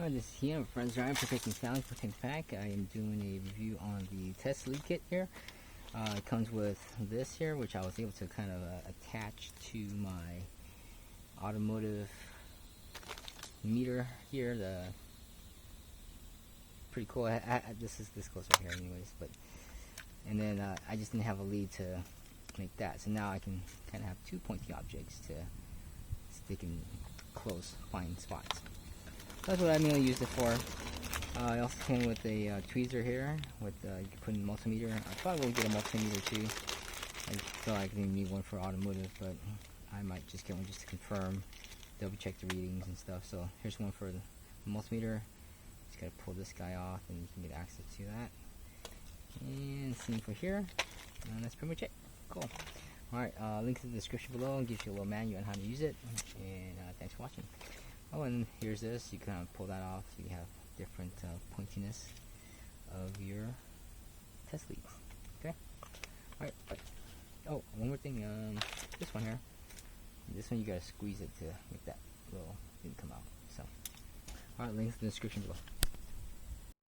Alright, this is here, friends. I'm protecting sound, protecting pack. I am doing a review on the test lead kit here. It comes with this here, which I was able to kind of attach to my automotive meter here. The pretty cool. This goes right here, anyways. But and then I just didn't have a lead to make that, so now I can kind of have two pointy objects to stick in close, fine spots. That's what I mainly used it for. I also came with a tweezer here with you can put in multimeter. I probably will get a multimeter too. I feel like I didn't need one for automotive, but I might just get one just to confirm, double check the readings and stuff. So here's one for the multimeter. Just gotta pull this guy off and you can get access to that. And same for here. And that's pretty much it. Cool. Alright, link in the description below gives you a little manual on how to use it. And thanks for watching. Oh, and here's this. You can pull that off so you have different pointiness of your test leads. Okay? Alright, bye. Oh, one more thing. This one here. This one you gotta squeeze it to make that little thing come out. So, alright, links in the description below.